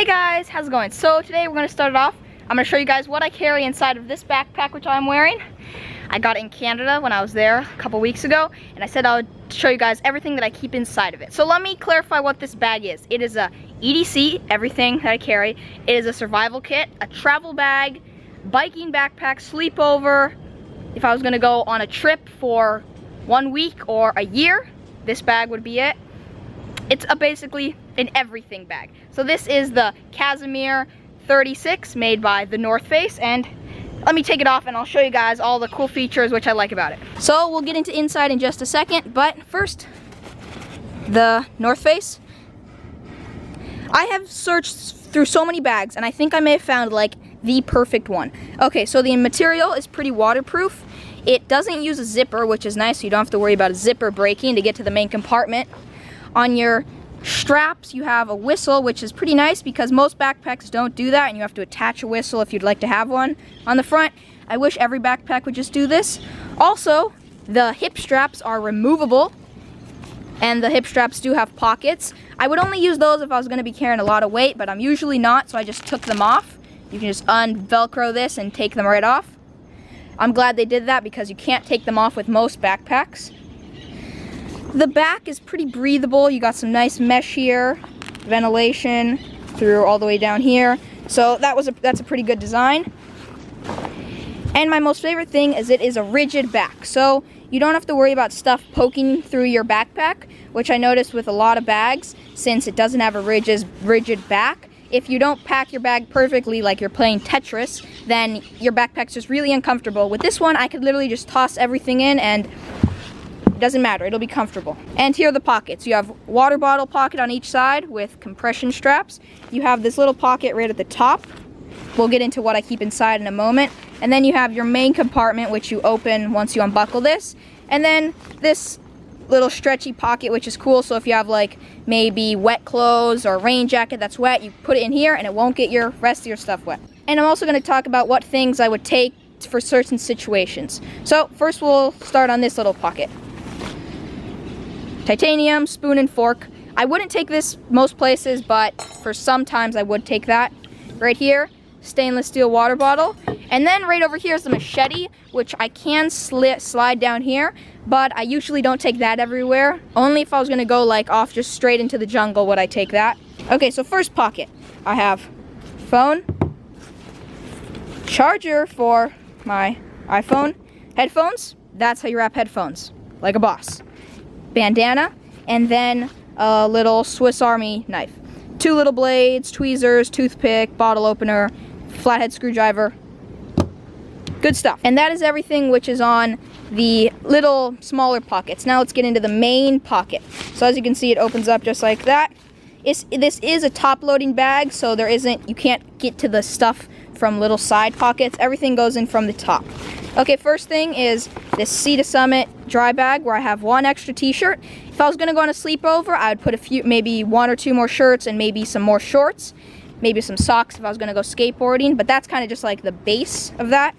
guys, how's it going? So today we're going to start it off. I'm going to show you guys what I carry inside of this backpack which I'm wearing. I got it in Canada when I was there a couple weeks ago, and I said I would show you guys everything that I keep inside of it. So let me clarify what this bag is. It is a EDC, everything that I carry. It is a survival kit, a travel bag, biking backpack, sleepover. If I was going to go on a trip for 1 week or a year, this bag would be it. It's basically an everything bag. So this is the Casimir 36 made by the North Face, and let me take it off and I'll show you guys all the cool features which I like about it. So we'll get into inside in just a second, but first, the North Face. I have searched through so many bags and I think I may have found like the perfect one. Okay, so the material is pretty waterproof. It doesn't use a zipper, which is nice, so you don't have to worry about a zipper breaking to get to the main compartment. On your straps, you have a whistle, which is pretty nice because most backpacks don't do that, and you have to attach a whistle if you'd like to have one on the front. I wish every backpack would just do this. Also, the hip straps are removable, and the hip straps do have pockets. I would only use those if I was going to be carrying a lot of weight, but I'm usually not, so I just took them off. You can just un-Velcro this and take them right off. I'm glad they did that because you can't take them off with most backpacks. The back is pretty breathable. You got some nice mesh here, ventilation through all the way down here. So that's a pretty good design. And my most favorite thing is it is a rigid back. So you don't have to worry about stuff poking through your backpack, which I noticed with a lot of bags since it doesn't have a rigid back. If you don't pack your bag perfectly like you're playing Tetris, then your backpack's just really uncomfortable. With this one, I could literally just toss everything in and it doesn't matter, it'll be comfortable. And here are the pockets. You have water bottle pocket on each side with compression straps. You have this little pocket right at the top. We'll get into what I keep inside in a moment. And then you have your main compartment, which you open once you unbuckle this. And then this little stretchy pocket, which is cool, so if you have like maybe wet clothes or a rain jacket that's wet, you put it in here and it won't get your rest of your stuff wet. And I'm also going to talk about what things I would take for certain situations. So first we'll start on this little pocket. Titanium, spoon and fork. I wouldn't take this most places, but for some times I would take that. Right here, stainless steel water bottle. And then right over here is the machete, which I can slide down here, but I usually don't take that everywhere. Only if I was gonna go like off just straight into the jungle would I take that. Okay, so first pocket, I have phone, charger for my iPhone, headphones, that's how you wrap headphones, like a boss. Bandana, and then a little Swiss Army knife. 2 little blades, tweezers, toothpick, bottle opener, flathead screwdriver. Good stuff. And that is everything which is on the little smaller pockets. Now let's get into the main pocket. So as you can see, it opens up just like that. This is a top-loading bag, so you can't get to the stuff from little side pockets. Everything goes in from the top. Okay, first thing is this Sea to Summit dry bag where I have 1 extra t-shirt. If I was gonna go on a sleepover, I would put maybe 1 or 2 more shirts and maybe some more shorts, maybe some socks if I was gonna go skateboarding, but that's kind of just like the base of that.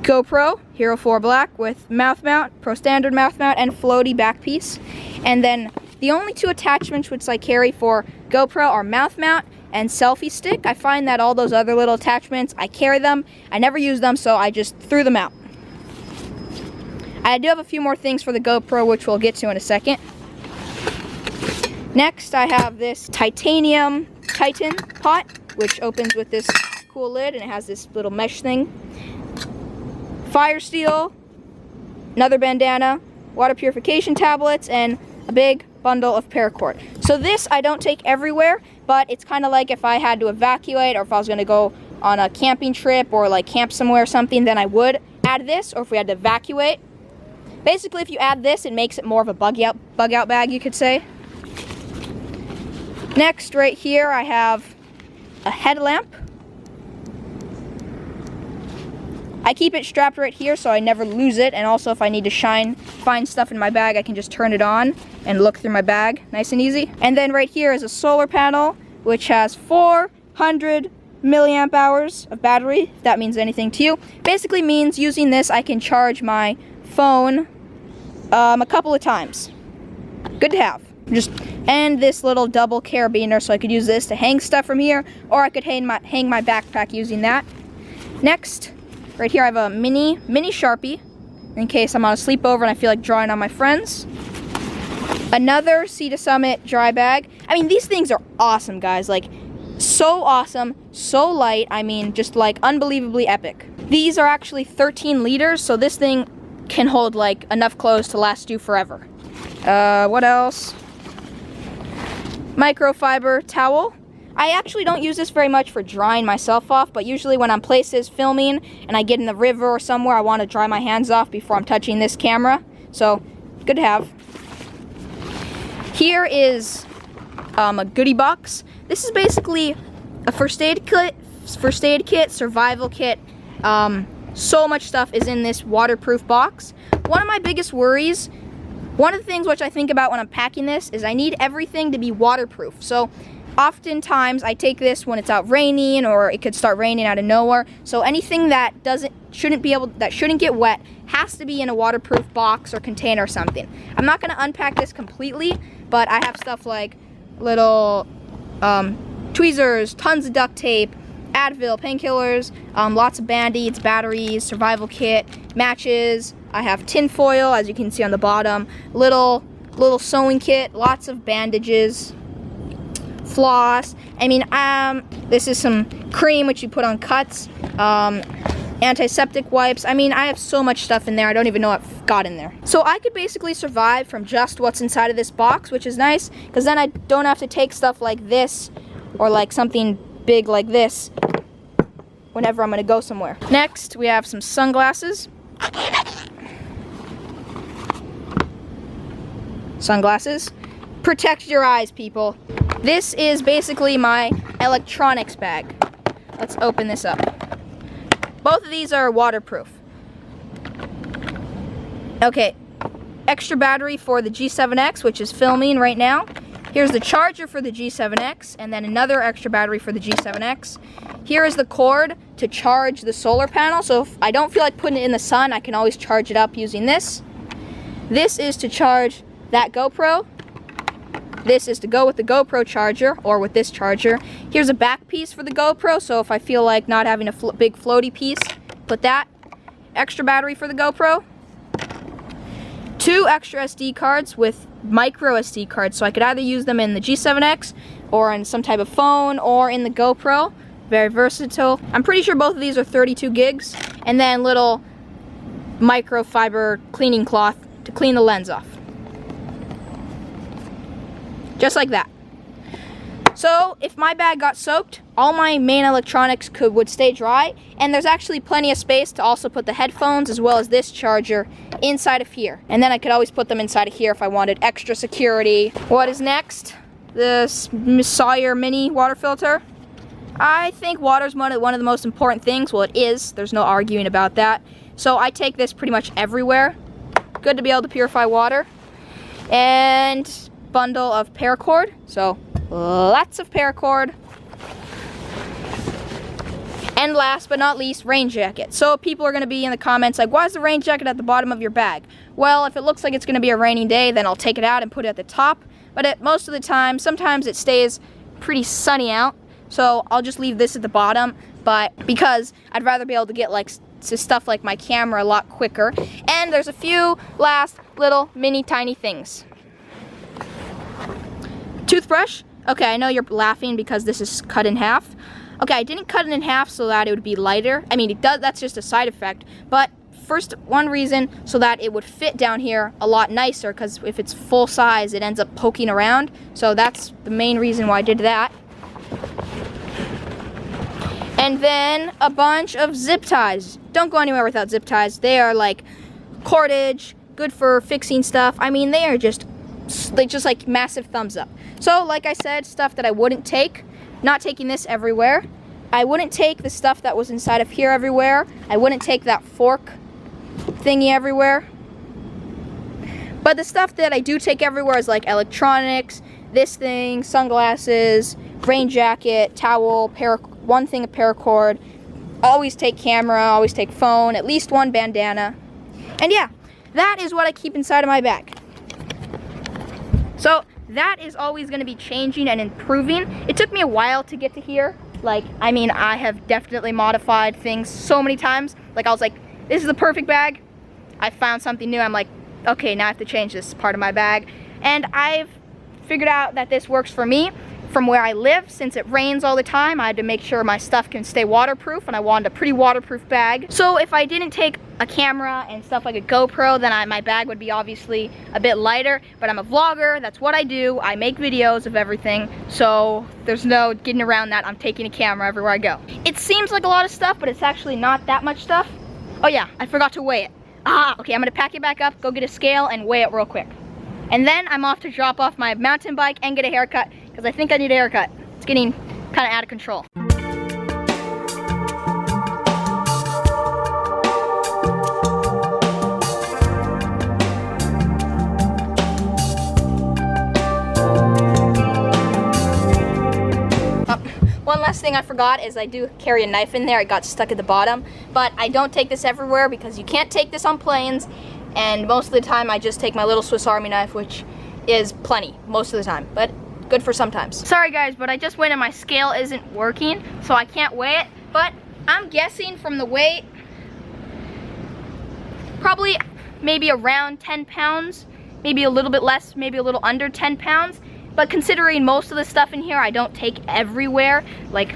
GoPro Hero 4 Black with mouth mount, Pro Standard mouth mount, and floaty back piece. And then the only 2 attachments which I carry for GoPro are mouth mount and selfie stick. I find that all those other little attachments, I carry them, I never use them, so I just threw them out. I do have a few more things for the GoPro, which we'll get to in a second. Next, I have this titanium Titan pot, which opens with this cool lid, and it has this little mesh thing. Fire steel, another bandana, water purification tablets, and a big bundle of paracord. So this I don't take everywhere, but it's kind of like if I had to evacuate or if I was going to go on a camping trip or like camp somewhere or something, then I would add this, or if we had to evacuate. Basically, if you add this, it makes it more of a bug out bag, you could say. Next, right here, I have a headlamp. I keep it strapped right here so I never lose it, and also if I need to find stuff in my bag, I can just turn it on and look through my bag, nice and easy. And then right here is a solar panel, which has 400 milliamp hours of battery, if that means anything to you. Basically means using this, I can charge my phone a couple of times. Good to have. And this little double carabiner, so I could use this to hang stuff from here, or I could hang my backpack using that. Next, right here I have a mini Sharpie, in case I'm on a sleepover and I feel like drawing on my friends. Another Sea to Summit dry bag. I mean, these things are awesome, guys. Like, so awesome, so light. I mean, just like unbelievably epic. These are actually 13 liters, so this thing can hold like enough clothes to last you forever. What else? Microfiber towel. I actually don't use this very much for drying myself off, but usually when I'm places filming and I get in the river or somewhere, I want to dry my hands off before I'm touching this camera. So, good to have. Here is a goodie box. This is basically a first aid kit, survival kit. So much stuff is in this waterproof box. One of my biggest worries, one of the things which I think about when I'm packing this, is I need everything to be waterproof. So oftentimes I take this when it's out raining, or it could start raining out of nowhere. So anything that shouldn't get wet has to be in a waterproof box or container or something. I'm not going to unpack this completely, but I have stuff like little tweezers, tons of duct tape, Advil, painkillers, lots of Band-Aids, batteries, survival kit, matches. I have tin foil, as you can see on the bottom, little sewing kit, lots of bandages, floss. I mean, this is some cream which you put on cuts, antiseptic wipes. I mean, I have so much stuff in there, I don't even know what I've got in there. So I could basically survive from just what's inside of this box, which is nice, because then I don't have to take stuff like this, or like something big like this, whenever I'm gonna go somewhere. Next, we have some sunglasses. Sunglasses. Protect your eyes, people. This is basically my electronics bag. Let's open this up. Both of these are waterproof. Okay, extra battery for the G7X, which is filming right now. Here's the charger for the G7X, and then another extra battery for the G7X. Here is the cord to charge the solar panel, so if I don't feel like putting it in the sun, I can always charge it up using this. This is to charge that GoPro. This is to go with the GoPro charger, or with this charger. Here's a back piece for the GoPro, so if I feel like not having a big floaty piece, put that. Extra battery for the GoPro. 2 extra SD cards with micro SD cards, so I could either use them in the G7X, or in some type of phone, or in the GoPro. Very versatile. I'm pretty sure both of these are 32 gigs. And then little microfiber cleaning cloth to clean the lens off. Just like that. So if my bag got soaked, all my main electronics would stay dry, and there's actually plenty of space to also put the headphones as well as this charger inside of here. And then I could always put them inside of here if I wanted extra security. What is next? This Sawyer mini water filter. I think water's one of the most important things. Well, it is. There's no arguing about that. So I take this pretty much everywhere. Good to be able to purify water. And bundle of paracord. So lots of paracord. And last but not least, rain jacket. So people are going to be in the comments like, why is the rain jacket at the bottom of your bag? Well, if it looks like it's going to be a rainy day, then I'll take it out and put it at the top. But most of the time, sometimes it stays pretty sunny out. So I'll just leave this at the bottom, but because I'd rather be able to get like to stuff like my camera a lot quicker. And there's a few last little mini tiny things. Toothbrush. Okay, I know you're laughing because this is cut in half. Okay, I didn't cut it in half so that it would be lighter. I mean, it does. That's just a side effect. But one reason so that it would fit down here a lot nicer, because if it's full size, it ends up poking around. So that's the main reason why I did that. And then a bunch of zip ties. Don't go anywhere without zip ties. They are like cordage, good for fixing stuff. I mean, they just like massive thumbs up. So like I said, stuff that I wouldn't take. Not taking this everywhere. I wouldn't take the stuff that was inside of here everywhere. I wouldn't take that fork thingy everywhere. But the stuff that I do take everywhere is like electronics, this thing, sunglasses, rain jacket, towel, one thing of paracord. Always take camera, always take phone, at least one bandana. And yeah, that is what I keep inside of my bag. So that is always gonna be changing and improving. It took me a while to get to here. Like, I mean, I have definitely modified things so many times. Like, I was like, this is the perfect bag. I found something new. I'm like, okay, now I have to change this part of my bag. And I've figured out that this works for me. From where I live, since it rains all the time, I had to make sure my stuff can stay waterproof, and I wanted a pretty waterproof bag. So if I didn't take a camera and stuff like a GoPro, then my bag would be obviously a bit lighter, but I'm a vlogger, that's what I do. I make videos of everything, so there's no getting around that. I'm taking a camera everywhere I go. It seems like a lot of stuff, but it's actually not that much stuff. Oh yeah, I forgot to weigh it. Okay, I'm gonna pack it back up, go get a scale, and weigh it real quick. And then I'm off to drop off my mountain bike and get a haircut, because I think I need a haircut. It's getting kind of out of control. One last thing I forgot is I do carry a knife in there. It got stuck at the bottom, but I don't take this everywhere because you can't take this on planes, and most of the time I just take my little Swiss Army knife, which is plenty most of the time, but good for sometimes. Sorry guys, but I just went and my scale isn't working, so I can't weigh it, but I'm guessing from the weight, probably maybe around 10 pounds, maybe a little bit less, maybe a little under 10 pounds. But considering most of the stuff in here I don't take everywhere, like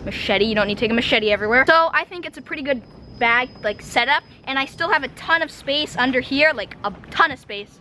machete, you don't need to take a machete everywhere. So I think it's a pretty good bag, like, setup, and I still have a ton of space under here, like a ton of space,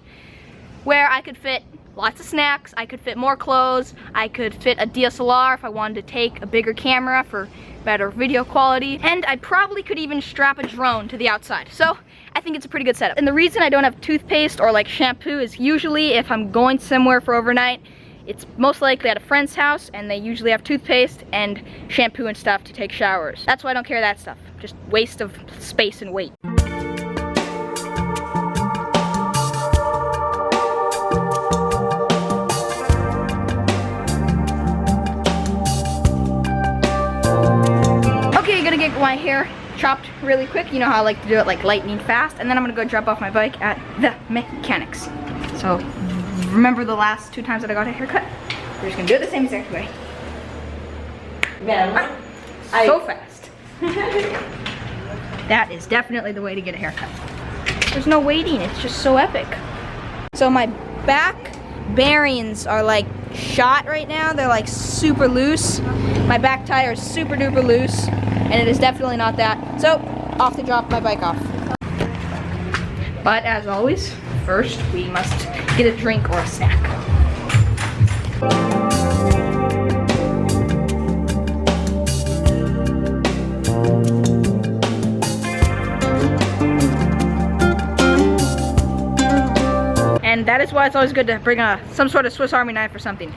where I could fit lots of snacks, I could fit more clothes, I could fit a DSLR if I wanted to take a bigger camera for better video quality, and I probably could even strap a drone to the outside. So I think it's a pretty good setup. And the reason I don't have toothpaste or like shampoo is usually if I'm going somewhere for overnight, it's most likely at a friend's house, and they usually have toothpaste and shampoo and stuff to take showers. That's why I don't carry that stuff. Just waste of space and weight. Okay, gonna get my hair chopped really quick. You know how I like to do it, like lightning fast. And then I'm gonna go drop off my bike at the mechanics. So remember the last 2 times that I got a haircut? We're just gonna do it the same exact way. So fast. That is definitely the way to get a haircut. There's no waiting, it's just so epic. So my back bearings are like shot right now. They're like super loose. My back tire is super duper loose, and it is definitely not that. So, off to drop my bike off. But as always, first we must get a drink or a snack. And that is why it's always good to bring some sort of Swiss Army knife or something.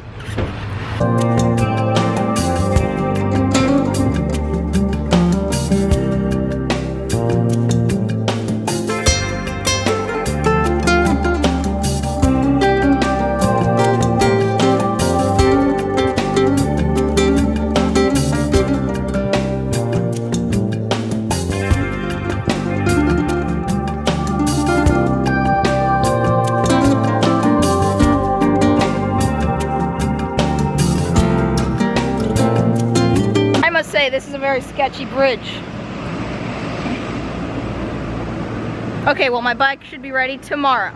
This is a very sketchy bridge. Okay, well, my bike should be ready tomorrow.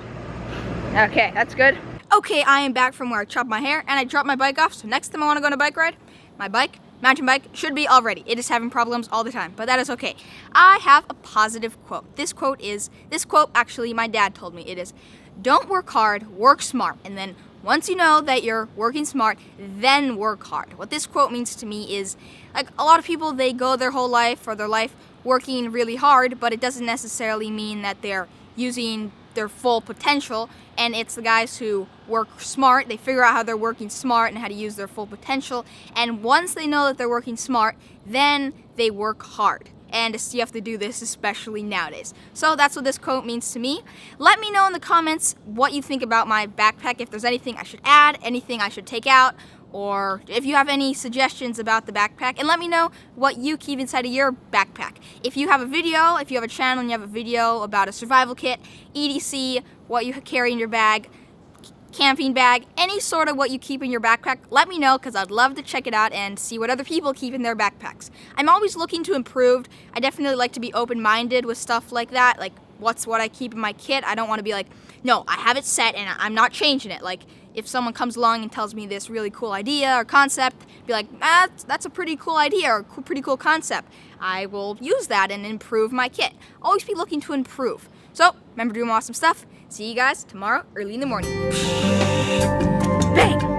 Okay, that's good. Okay, I am back from where I chopped my hair and I dropped my bike off, so next time I want to go on a bike ride, my bike, mountain bike, should be all ready. It is having problems all the time, but that is okay. I have a positive quote. This quote actually my dad told me. It is, don't work hard, work smart, and then once you know that you're working smart, then work hard. What this quote means to me is, like, a lot of people, they go their whole life or their life working really hard, but it doesn't necessarily mean that they're using their full potential. And it's the guys who work smart, they figure out how they're working smart and how to use their full potential. And once they know that they're working smart, then they work hard. And you have to do this, especially nowadays. So that's what this quote means to me. Let me know in the comments what you think about my backpack, if there's anything I should add, anything I should take out, or if you have any suggestions about the backpack. And let me know what you keep inside of your backpack. If you have a video, if you have a channel and you have a video about a survival kit, EDC, what you carry in your bag, camping bag, any sort of what you keep in your backpack, let me know because I'd love to check it out and see what other people keep in their backpacks. I'm always looking to improve. I definitely like to be open-minded with stuff like that, like what's what I keep in my kit. I don't want to be like, no, I have it set and I'm not changing it. Like if someone comes along and tells me this really cool idea or concept, be like, that's a pretty cool idea or pretty cool concept. I will use that and improve my kit. Always be looking to improve. So remember doing awesome stuff. See you guys tomorrow early in the morning. Bang!